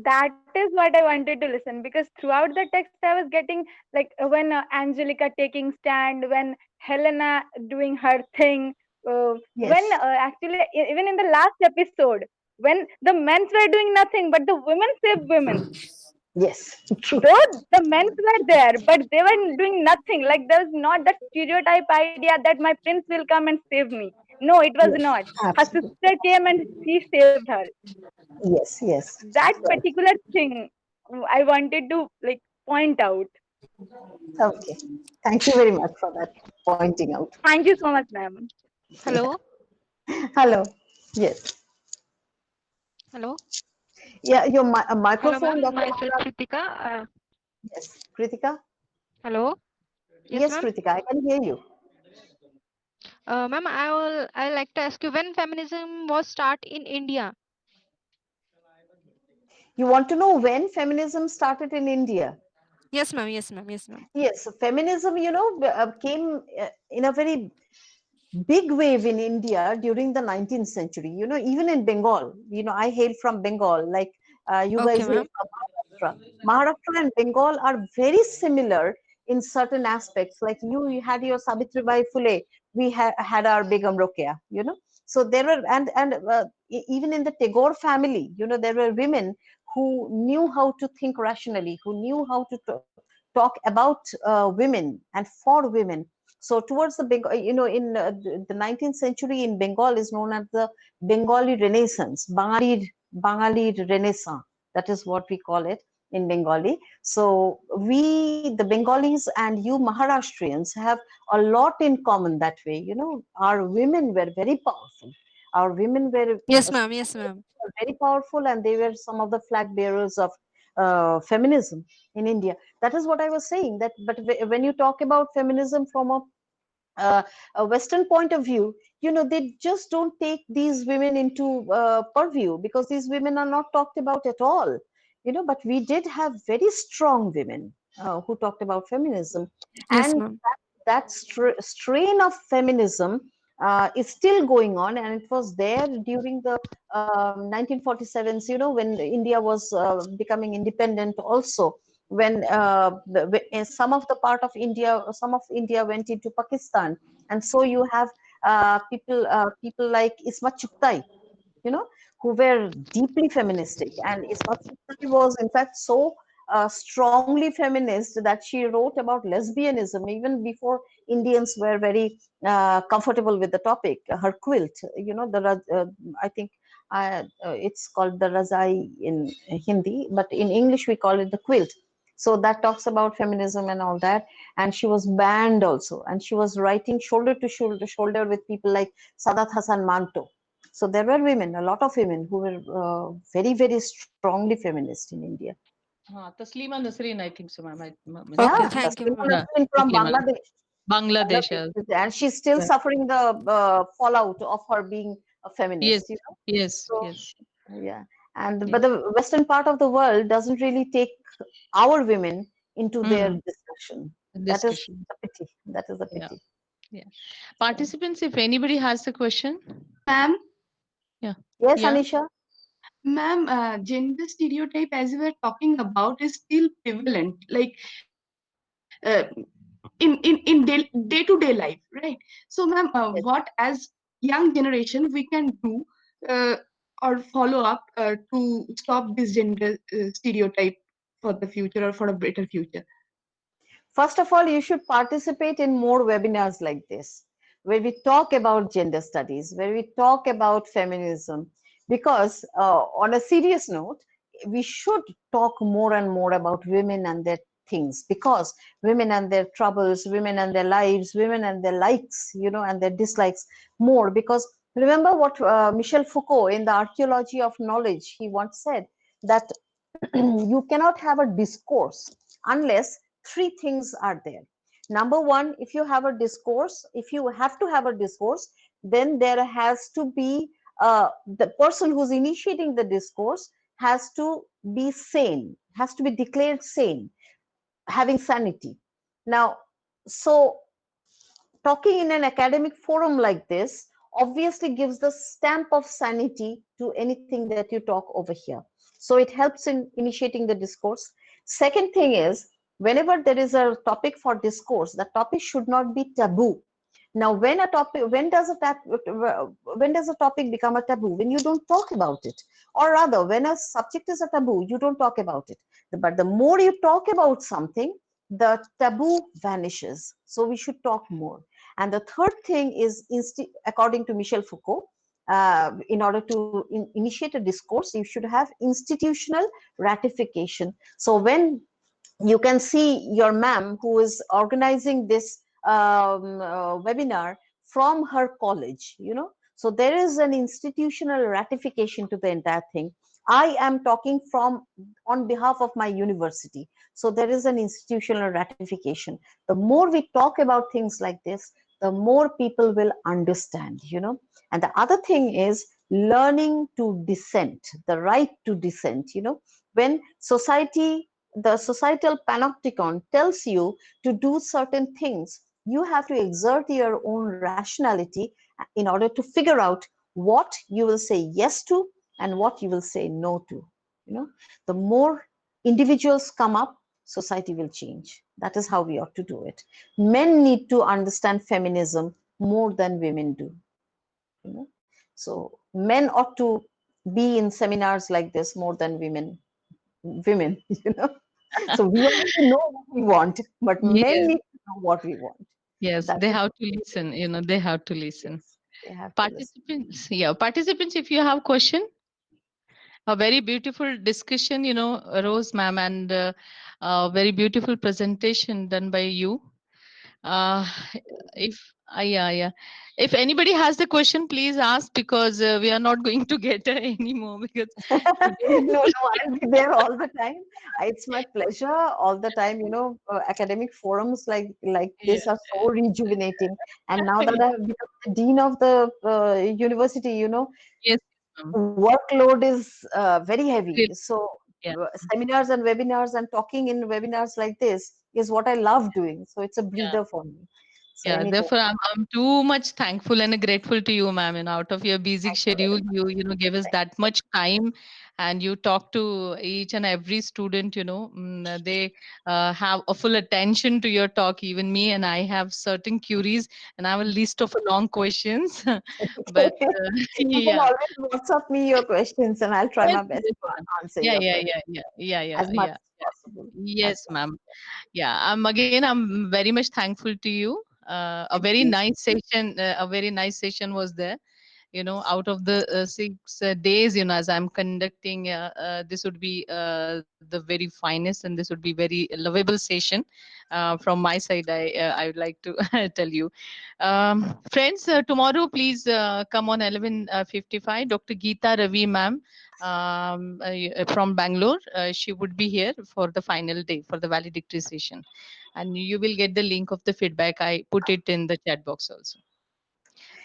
that is what I wanted to listen, because throughout the text I was getting like when Angelica taking stand, when Helena doing her thing, when Yes, actually even in the last episode, when the men were doing nothing but the women saved women. yes, true. Though the men were there, but they were doing nothing. Like there's not that stereotype idea that my prince will come and save me. No, it was Yes, not. Her absolutely. sister came and she saved her. Yes, yes, That that's right. particular thing I wanted to like point out. Okay. Thank you very much for that pointing out. Thank you so much, ma'am. Yeah. Hello, Hello. Yes. hello, Yeah, your hello, microphone, ma'am. Dr. Myself Maharaj. Kritika. Yes. Kritika? Hello, yes, Yes, ma'am. Kritika, I can hear you. Ma'am, I like to ask you when feminism was start in India. You want to know when feminism started in India? Yes, ma'am. Yes, ma'am. Yes, ma'am. Yes, so feminism, came in a very big wave in India during the 19th century. Even in Bengal, I hail from Bengal, like you guys Okay, hail ma'am. from Maharashtra. Maharashtra and Bengal are very similar in certain aspects. Like you had your Savitribai Phule, we had our Begum Rokeya. So there were, and even in the Tagore family, there were women who knew how to think rationally, who knew how to talk about women and for women. So towards the in the 19th century in Bengal is known as the Bengali Renaissance, Bangali Renaissance. That is what we call it in Bengali. So we, the Bengalis, and you Maharashtrians have a lot in common that way. Our women were very powerful. Our women were Yes, ma'am. Yes, ma'am. very powerful, and they were some of the flag bearers of feminism in India. That is what I was saying. That, but when you talk about feminism from uh, a Western point of view, they just don't take these women into purview, because these women are not talked about at all. But we did have very strong women who talked about feminism, Yes, and ma'am. that strain of feminism is still going on, and it was there during the 1947s, when India was becoming independent also, when some of the part of India, some of India went into Pakistan, and so you have people like Ismat Chugtai, you know, who were deeply feministic. And Ismat Chugtai was, in fact, so strongly feminist that she wrote about lesbianism even before Indians were very comfortable with the topic. Her quilt, I think it's called the Razai in Hindi, but in English we call it the quilt. So that talks about feminism and all that. And she was banned also, and she was writing shoulder to shoulder with people like Sadat Hasan Manto. So there were women, a lot of women who were very, very strongly feminist in India. Taslima Nasreen, I think so, ma'am. Yeah, Okay, Yeah, thank you, Taslima ma'am. yeah, Nasreen from Taslima. Bangladesh. Bangladesh, yeah. And she's still Yeah. suffering the fallout of her being a Yes, feminist. yes, So yes, yeah, and yes. but the Western part of the world doesn't really take our women into their Hmm. discussion. That is Discussion. a pity. That is a Yeah, pity. yeah. So Participants, if anybody has a question, Ma'am, yeah, yes, yeah. Anisha. ma'am, gender stereotype, as we were talking about, is still prevalent, like in day to day life, right? So, ma'am, Yes. what as young generation we can do uh, or follow up to stop this gender stereotype for the future or for a better future? First of all, you should participate in more webinars like this, where we talk about gender studies, where we talk about feminism. Because, on a serious note, we should talk more and more about women and their things, because women and their troubles, women and their lives, women and their likes, and their dislikes more. Because remember what Michel Foucault in the Archaeology of Knowledge, he once said that you cannot have a discourse unless three things are there. Number one, if you have a discourse, if you have to have a discourse, then there has to be the person who's initiating the discourse has to be sane, has to be declared sane, having sanity. Now, so talking in an academic forum like this obviously gives the stamp of sanity to anything that you talk over here. So it helps in initiating the discourse. Second thing is, whenever there is a topic for discourse, the topic should not be taboo. Now, when does a topic become a taboo? When you don't talk about it, or rather, when a subject is a taboo, you don't talk about it. But the more you talk about something, the taboo vanishes. So we should talk more. And the third thing is, according to Michel Foucault, in order to initiate a discourse, you should have institutional ratification. So when you can see your ma'am who is organizing this webinar from her college, so there is an institutional ratification to the entire thing. I am talking from on behalf of my university, so there is an institutional ratification. The more we talk about things like this, the more people will understand. And the other thing is learning to dissent, the right to dissent. When the societal panopticon tells you to do certain things, You have to exert your own rationality in order to figure out what you will say yes to and what you will say no to. You know, the more individuals come up, society will change. That is how we ought to do it. Men need to understand feminism more than women do. You know, so men ought to be in seminars like this more than women. You know, so we already know what we want, but men Yes, need to know what we want. yes, That they is have what to we do. listen, they have to listen. Yes, they have to listen. Participants, yeah, participants, if you have question, a very beautiful discussion, Rose ma'am, and a very beautiful presentation done by you. Uh, if yeah, yeah. If anybody has the question, please ask, because we are not going to get anymore, because No, today. no, I'll be there all the time. It's my pleasure all the time. You know, academic forums like Yeah. this are so rejuvenating. And now that I've become the dean of the university, Yes, ma'am. workload is very heavy. Really, So yeah. seminars and webinars and talking in webinars like this is what I love doing. So it's a Yeah. breather for me. So Yeah, anytime. therefore I'm too much thankful and grateful to you, ma'am. And out of your busy Thank you very schedule, much. you give us Thank that much time, and you talk to each and every student. They have a full attention to your talk. Even me, and I have certain queries, and I have a list of long questions. you. But You can yeah, always WhatsApp me your questions and I'll try yes, my best yes, to ma'am. answer Yeah, your yeah, questions yeah, yeah, yeah, yeah, as much yeah. as possible. As Yes, much ma'am. as Yeah, I'm very much thankful to you. A Thank very you. nice session. A very nice session was there. Out of the 6 days, as I'm conducting, this would be the very finest, and this would be very lovable session. From my side, I would like to tell you, friends, tomorrow please come on 11:55. Dr. Geeta Ravi, ma'am, from Bangalore, she would be here for the final day for the valedictory session, and you will get the link of the feedback. I put it in the chat box also.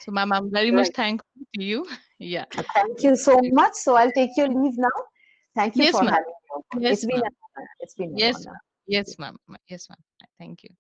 So, ma'am, I'm very much Right. thankful to you. Yeah. Thank you so much. So I'll take your leave now. Thank you Yes, for ma'am. having me. It's Yes, been ma'am. an honor. It's been an Yes, honor. ma'am. Yes, ma'am. Yes, ma'am. Thank you.